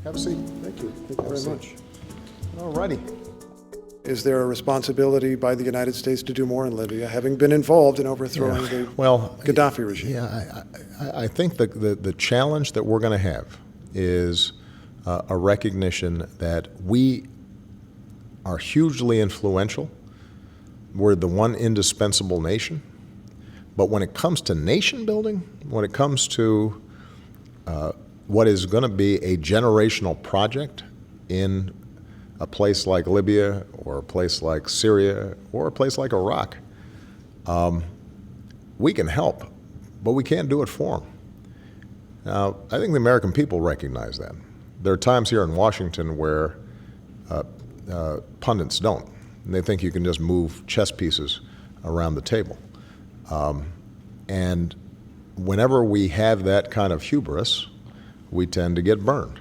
Have a seat. Thank you. Thank you very much. All righty. Is there a responsibility by the United States to do more in Libya, having been involved in overthrowing the Gaddafi regime? Yeah, I think the challenge that we're going to have is a recognition that we are hugely influential. We're the one indispensable nation. But when it comes to nation building, when it comes to what is going to be a generational project in a place like Libya or a place like Syria or a place like Iraq, we can help, but we can't do it for them. Now, I think the American people recognize that. There are times here in Washington where pundits don't. And they think you can just move chess pieces around the table. And whenever we have that kind of hubris, we tend to get burned.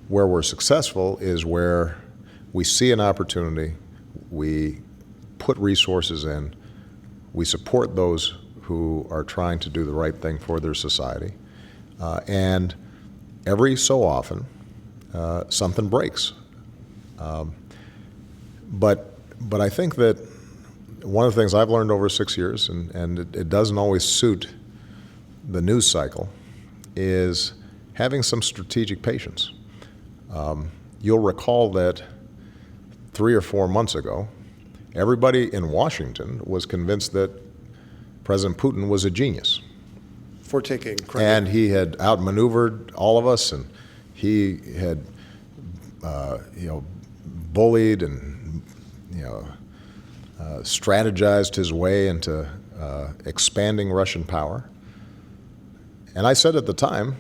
Where we're successful is where we see an opportunity, we put resources in, we support those who are trying to do the right thing for their society, and every so often something breaks. But I think that one of the things I've learned over 6 years, and it doesn't always suit the news cycle, is having some strategic patience. You'll recall that 3 or 4 months ago, everybody in Washington was convinced that President Putin was a genius. For taking Crimea. And he had outmaneuvered all of us, and he had, bullied and, strategized his way into expanding Russian power. And I said at the time,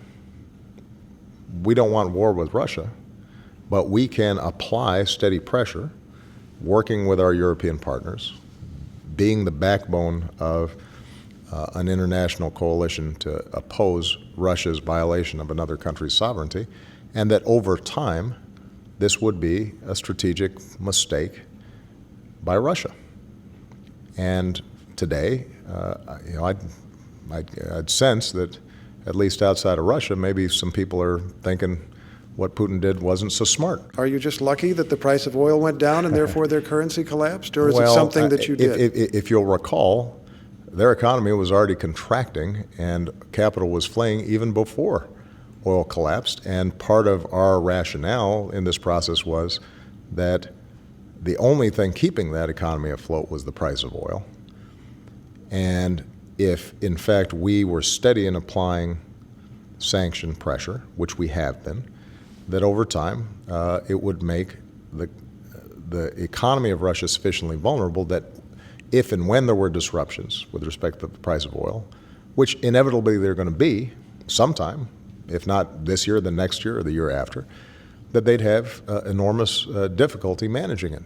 we don't want war with Russia, but we can apply steady pressure, working with our European partners, being the backbone of an international coalition to oppose Russia's violation of another country's sovereignty, and that over time, this would be a strategic mistake by Russia. And today, I'd sense that at least outside of Russia, maybe some people are thinking what Putin did wasn't so smart. Are you just lucky that the price of oil went down and therefore their currency collapsed, or is it something that you did? If you'll recall, their economy was already contracting and capital was fleeing even before oil collapsed. And part of our rationale in this process was that the only thing keeping that economy afloat was the price of oil. And if, in fact, we were steady in applying sanction pressure, which we have been, that over time it would make the economy of Russia sufficiently vulnerable that if and when there were disruptions with respect to the price of oil, which inevitably they're going to be sometime, if not this year, then next year or the year after, that they'd have enormous difficulty managing it.